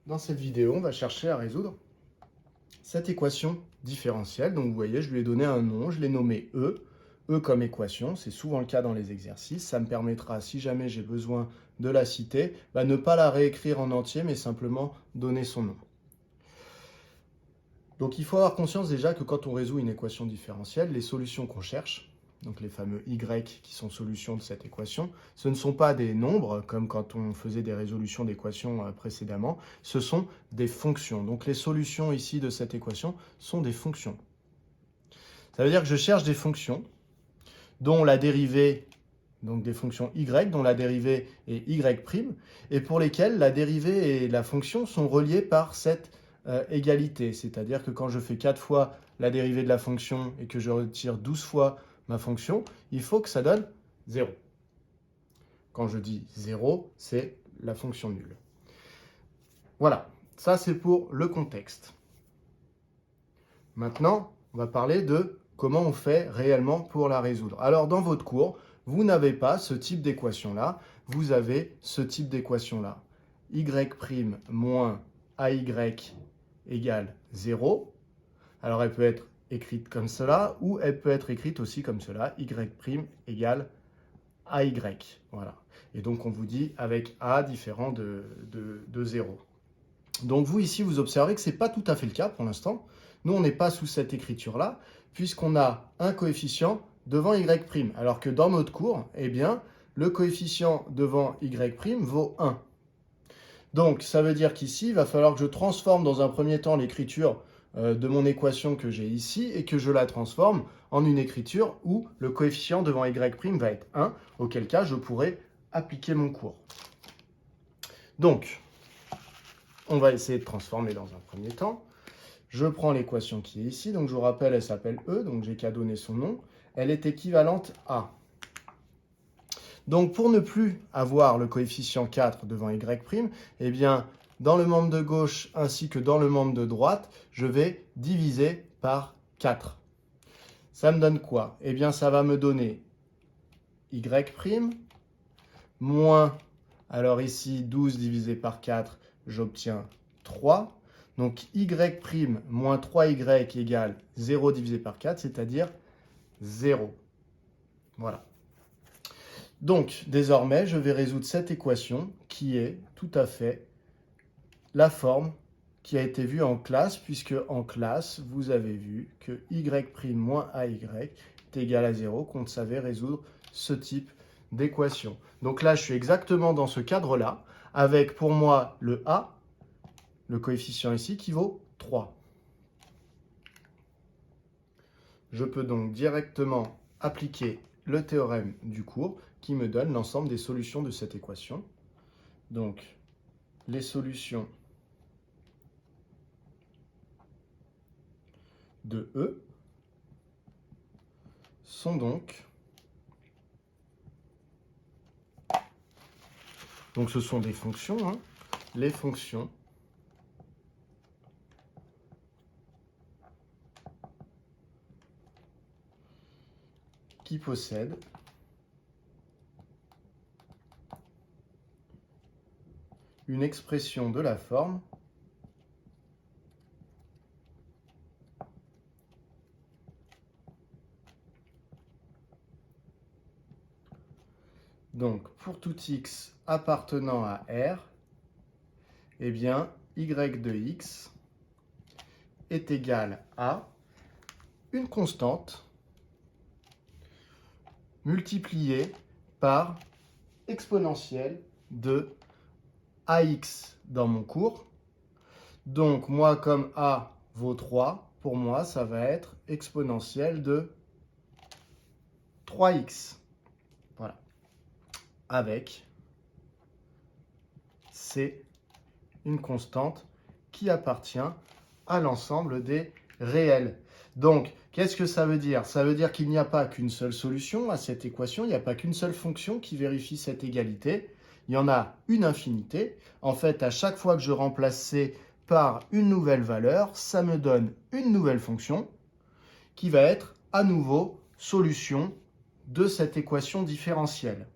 Dans cette vidéo, on va chercher à résoudre cette équation différentielle. Donc vous voyez, je lui ai donné un nom, je l'ai nommé E. E comme équation, c'est souvent le cas dans les exercices. Ça me permettra, si jamais j'ai besoin de la citer, ne pas la réécrire en entier, mais simplement donner son nom. Donc il faut avoir conscience déjà que quand on résout une équation différentielle, les solutions qu'on cherche, donc les fameux y qui sont solutions de cette équation, ce ne sont pas des nombres, comme quand on faisait des résolutions d'équations précédemment, ce sont des fonctions. Donc les solutions ici de cette équation sont des fonctions. Ça veut dire que je cherche des fonctions dont la dérivée, donc des fonctions y, dont la dérivée est y', et pour lesquelles la dérivée et la fonction sont reliées par cette égalité. C'est-à-dire que quand je fais 4 fois la dérivée de la fonction et que je retire 12 fois ma fonction, il faut que ça donne 0. Quand je dis 0, c'est la fonction nulle. Voilà, ça c'est pour le contexte. Maintenant, on va parler de comment on fait réellement pour la résoudre. Alors dans votre cours, vous n'avez pas ce type d'équation-là, vous avez ce type d'équation-là. Y' moins AY égale 0. Alors elle peut être écrite comme cela, ou elle peut être écrite aussi comme cela, Y' égale AY. Voilà. Et donc on vous dit avec A différent de 0. Donc vous ici, vous observez que ce n'est pas tout à fait le cas pour l'instant. Nous, on n'est pas sous cette écriture-là, puisqu'on a un coefficient devant Y', alors que dans notre cours, eh bien, le coefficient devant Y' vaut 1. Donc, ça veut dire qu'ici, il va falloir que je transforme dans un premier temps l'écriture de mon équation que j'ai ici et que je la transforme en une écriture où le coefficient devant Y' va être 1, auquel cas je pourrai appliquer mon cours. Donc, on va essayer de transformer dans un premier temps. Je prends l'équation qui est ici, donc je vous rappelle, elle s'appelle E, donc j'ai qu'à donner son nom. Elle est équivalente à. Donc pour ne plus avoir le coefficient 4 devant Y', eh bien, dans le membre de gauche ainsi que dans le membre de droite, je vais diviser par 4. Ça me donne quoi? Eh bien, ça va me donner Y' moins, alors ici, 12 divisé par 4, j'obtiens 3. Donc Y' moins 3Y égale 0 divisé par 4, c'est-à-dire 0. Voilà. Donc, désormais, je vais résoudre cette équation qui est tout à fait la forme qui a été vue en classe, puisque en classe, vous avez vu que Y' moins AY est égal à 0, qu'on savait résoudre ce type d'équation. Donc là, je suis exactement dans ce cadre-là, avec pour moi le A, le coefficient ici, qui vaut 3. Je peux donc directement appliquer le théorème du cours qui me donne l'ensemble des solutions de cette équation. Donc, les solutions de E sont donc ce sont des fonctions, hein, les fonctions qui possèdent une expression de la forme donc pour tout x appartenant à R, eh bien y de x est égal à une constante multipliée par exponentielle de AX dans mon cours. Donc, moi, comme A vaut 3, pour moi, ça va être exponentielle de 3x. Voilà. Avec C, une constante qui appartient à l'ensemble des réels. Donc, qu'est-ce que ça veut dire? Ça veut dire qu'il n'y a pas qu'une seule solution à cette équation, il n'y a pas qu'une seule fonction qui vérifie cette égalité. Il y en a une infinité. En fait, à chaque fois que je remplace C par une nouvelle valeur, ça me donne une nouvelle fonction qui va être à nouveau solution de cette équation différentielle.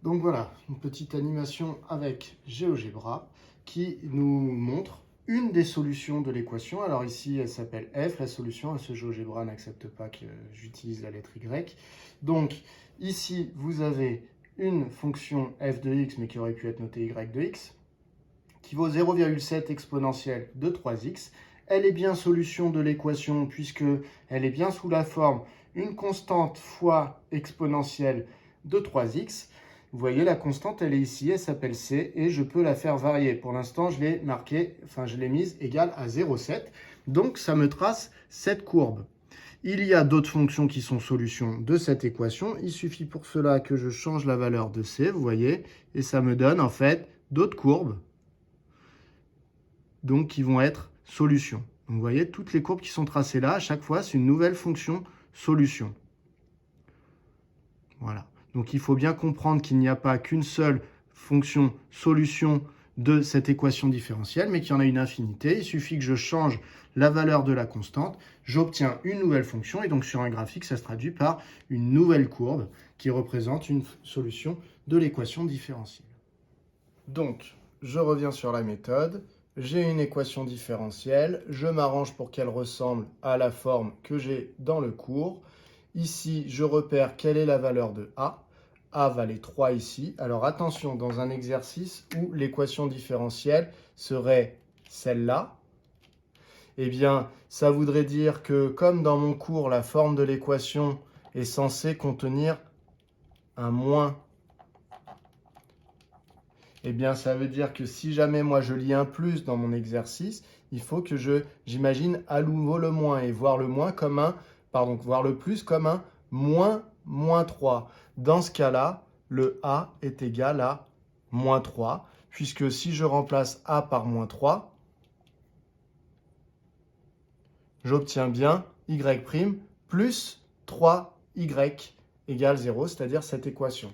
Donc voilà, une petite animation avec GeoGebra qui nous montre une des solutions de l'équation. Alors ici, elle s'appelle f, la solution. Ce GeoGebra n'accepte pas que j'utilise la lettre y. Donc ici, vous avez une fonction f de x, mais qui aurait pu être notée y de x, qui vaut 0,7 exponentielle de 3x. Elle est bien solution de l'équation puisqu'elle est bien sous la forme une constante fois exponentielle de 3x. Vous voyez, la constante, elle est ici, elle s'appelle c, et je peux la faire varier. Pour l'instant, je l'ai marquée, je l'ai mise égale à 0,7. Donc, ça me trace cette courbe. Il y a d'autres fonctions qui sont solutions de cette équation. Il suffit pour cela que je change la valeur de c, vous voyez, et ça me donne en fait d'autres courbes, donc qui vont être solutions. Donc, vous voyez, toutes les courbes qui sont tracées là, à chaque fois, c'est une nouvelle fonction solution. Voilà. Donc, il faut bien comprendre qu'il n'y a pas qu'une seule fonction solution de cette équation différentielle, mais qu'il y en a une infinité. Il suffit que je change la valeur de la constante, j'obtiens une nouvelle fonction, et donc sur un graphique, ça se traduit par une nouvelle courbe qui représente une solution de l'équation différentielle. Donc, je reviens sur la méthode. J'ai une équation différentielle, je m'arrange pour qu'elle ressemble à la forme que j'ai dans le cours. Ici, je repère quelle est la valeur de A. A valait 3 ici. Alors attention, dans un exercice où l'équation différentielle serait celle-là, eh bien, ça voudrait dire que comme dans mon cours, la forme de l'équation est censée contenir un moins, eh bien, ça veut dire que si jamais moi je lis un plus dans mon exercice, il faut que j'imagine à nouveau le moins et voir le moins comme un, voir le plus comme un moins 3. Dans ce cas-là, le A est égal à moins 3, puisque si je remplace A par moins 3, j'obtiens bien Y' plus 3Y égale 0, c'est-à-dire cette équation.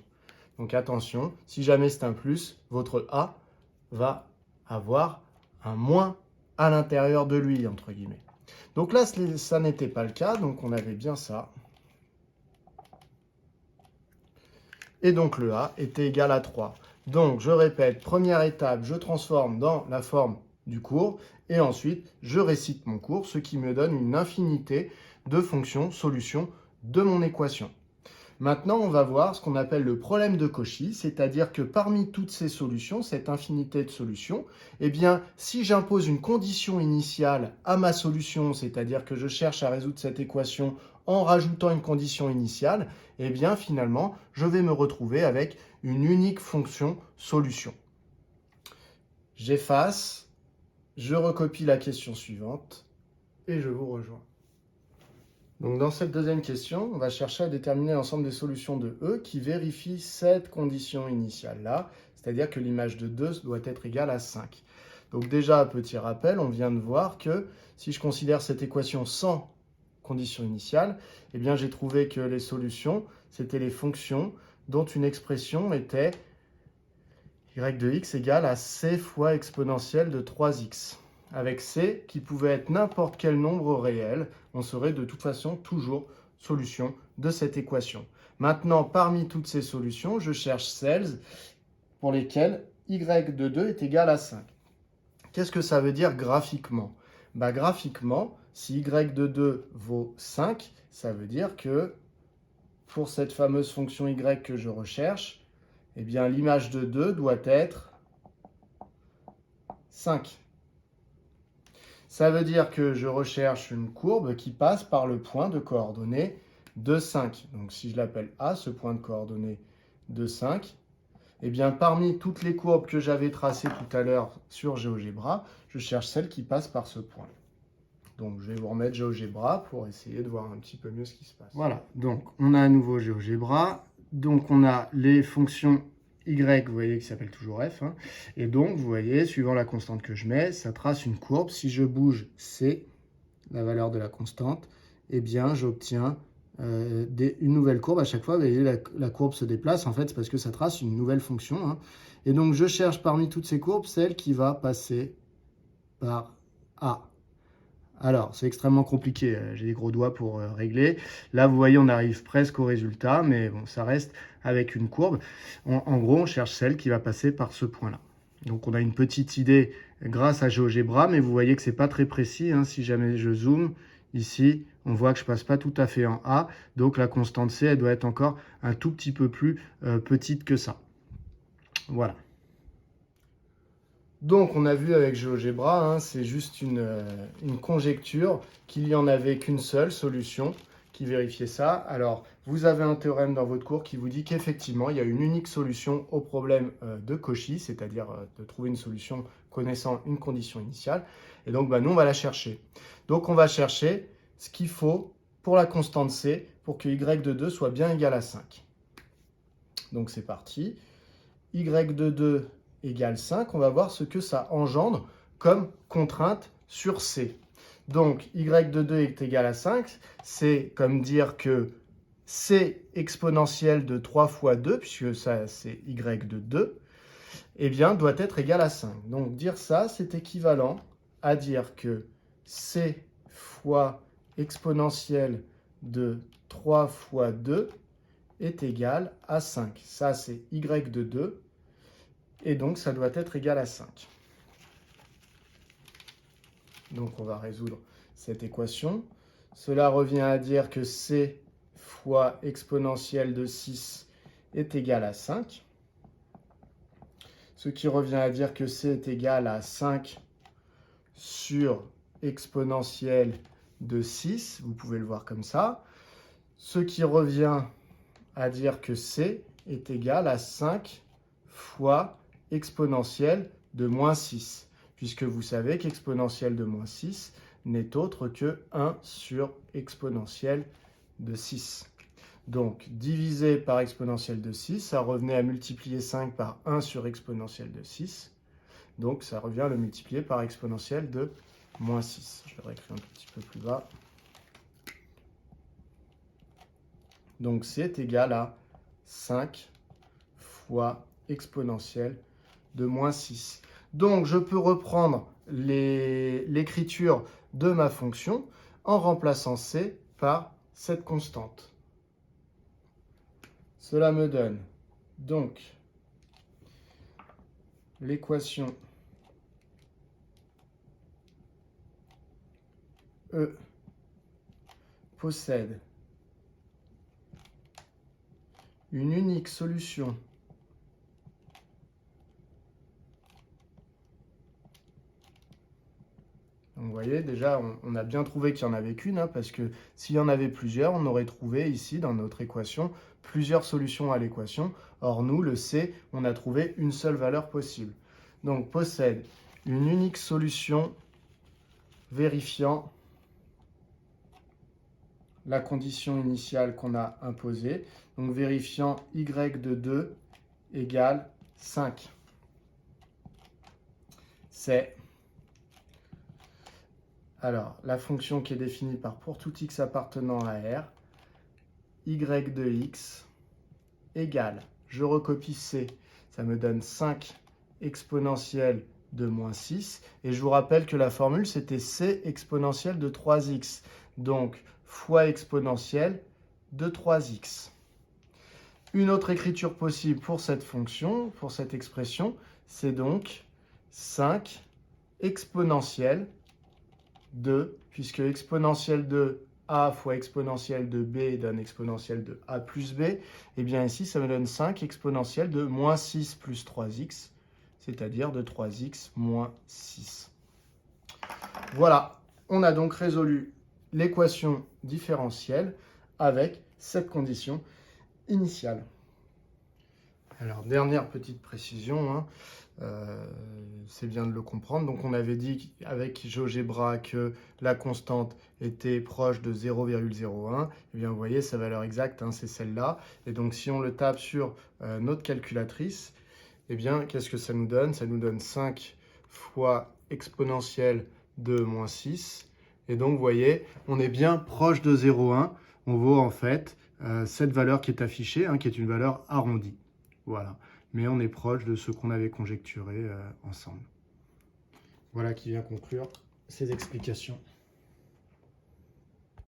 Donc attention, si jamais c'est un plus, votre A va avoir un moins à l'intérieur de lui, entre guillemets. Donc là, ça n'était pas le cas, donc on avait bien ça. Et donc le A était égal à 3. Donc je répète, première étape, je transforme dans la forme du cours, et ensuite je récite mon cours, ce qui me donne une infinité de fonctions, solutions de mon équation. Maintenant, on va voir ce qu'on appelle le problème de Cauchy, c'est-à-dire que parmi toutes ces solutions, cette infinité de solutions, eh bien, si j'impose une condition initiale à ma solution, c'est-à-dire que je cherche à résoudre cette équation en rajoutant une condition initiale, eh bien, finalement, je vais me retrouver avec une unique fonction solution. J'efface, je recopie la question suivante et je vous rejoins. Donc dans cette deuxième question, on va chercher à déterminer l'ensemble des solutions de E qui vérifient cette condition initiale-là, c'est-à-dire que l'image de 2 doit être égale à 5. Donc déjà, petit rappel, on vient de voir que si je considère cette équation sans condition initiale, eh bien j'ai trouvé que les solutions, c'était les fonctions dont une expression était y de x égale à c fois exponentielle de 3x. Avec c qui pouvait être n'importe quel nombre réel, on serait de toute façon toujours solution de cette équation. Maintenant, parmi toutes ces solutions, je cherche celles pour lesquelles y de 2 est égal à 5. Qu'est-ce que ça veut dire graphiquement? Graphiquement, si y de 2 vaut 5, ça veut dire que pour cette fameuse fonction y que je recherche, eh bien l'image de 2 doit être 5. Ça veut dire que je recherche une courbe qui passe par le point de coordonnées de 5. Donc si je l'appelle A, ce point de coordonnées de 5, eh bien parmi toutes les courbes que j'avais tracées tout à l'heure sur GeoGebra, je cherche celle qui passe par ce point. Donc je vais vous remettre GeoGebra pour essayer de voir un petit peu mieux ce qui se passe. Voilà, donc on a à nouveau GeoGebra. Donc on a les fonctions y, vous voyez, qui s'appelle toujours f. Et donc, vous voyez, suivant la constante que je mets, ça trace une courbe. Si je bouge c, la valeur de la constante, eh bien, j'obtiens une nouvelle courbe à chaque fois. Vous voyez, la courbe se déplace. En fait, c'est parce que ça trace une nouvelle fonction. Et donc, je cherche parmi toutes ces courbes celle qui va passer par A. Alors, c'est extrêmement compliqué, j'ai des gros doigts pour régler. Là, vous voyez, on arrive presque au résultat, mais bon, ça reste avec une courbe. En gros, on cherche celle qui va passer par ce point-là. Donc, on a une petite idée grâce à GeoGebra, mais vous voyez que c'est pas très précis, hein. Si jamais je zoome, ici, on voit que je passe pas tout à fait en A. Donc, la constante C, elle doit être encore un tout petit peu plus petite que ça. Voilà. Donc, on a vu avec GeoGebra, hein, c'est juste une conjecture qu'il n'y en avait qu'une seule solution qui vérifiait ça. Alors, vous avez un théorème dans votre cours qui vous dit qu'effectivement, il y a une unique solution au problème de Cauchy, c'est-à-dire de trouver une solution connaissant une condition initiale. Et donc, nous, on va la chercher. Donc, on va chercher ce qu'il faut pour la constante C pour que y de 2 soit bien égal à 5. Donc, c'est parti. Y de 2 égale 5, on va voir ce que ça engendre comme contrainte sur C. Donc, y de 2 est égal à 5, c'est comme dire que C exponentielle de 3 fois 2, puisque ça c'est y de 2, eh bien, doit être égal à 5. Donc, dire ça, c'est équivalent à dire que C fois exponentielle de 3 fois 2 est égal à 5. Ça, c'est y de 2. Et donc, ça doit être égal à 5. Donc, on va résoudre cette équation. Cela revient à dire que C fois exponentielle de 6 est égal à 5. Ce qui revient à dire que C est égal à 5 sur exponentielle de 6. Vous pouvez le voir comme ça. Ce qui revient à dire que C est égal à 5 fois exponentielle de moins 6, puisque vous savez qu'exponentielle de moins 6 n'est autre que 1 sur exponentielle de 6. Donc, divisé par exponentielle de 6, ça revenait à multiplier 5 par 1 sur exponentielle de 6. Donc, ça revient à le multiplier par exponentielle de moins 6. Je vais réécrire un petit peu plus bas. Donc, c'est égal à 5 fois exponentielle de moins 6. Donc, je peux reprendre l'écriture de ma fonction en remplaçant C par cette constante. Cela me donne donc l'équation E possède une unique solution Donc, vous voyez, déjà, on a bien trouvé qu'il n'y en avait qu'une, hein, parce que s'il y en avait plusieurs, on aurait trouvé ici, dans notre équation, plusieurs solutions à l'équation. Or, nous, le C, on a trouvé une seule valeur possible. Donc, possède une unique solution vérifiant la condition initiale qu'on a imposée. Donc, vérifiant y de 2 égale 5. C'est... Alors, la fonction qui est définie par pour tout x appartenant à R, y de x égale, je recopie C, ça me donne 5 exponentielle de moins 6. Et je vous rappelle que la formule, c'était C exponentielle de 3x. Donc, fois exponentielle de 3x. Une autre écriture possible pour cette fonction, pour cette expression, c'est donc 5 exponentielle de, puisque exponentielle de a fois exponentielle de b donne exponentielle de a plus b, et bien ici, ça me donne 5 exponentielle de moins 6 plus 3x, c'est-à-dire de 3x moins 6. Voilà, on a donc résolu l'équation différentielle avec cette condition initiale. Alors, dernière petite précision, hein, c'est bien de le comprendre. Donc, on avait dit avec GeoGebra que la constante était proche de 0,01. Et bien, vous voyez, sa valeur exacte, hein, c'est celle-là. Et donc, si on le tape sur notre calculatrice, eh bien, qu'est-ce que ça nous donne? Ça nous donne 5 fois exponentielle de moins 6. Et donc, vous voyez, on est bien proche de 0,1. On vaut en fait cette valeur qui est affichée, hein, qui est une valeur arrondie. Voilà, mais on est proche de ce qu'on avait conjecturé ensemble. Voilà qui vient conclure ces explications.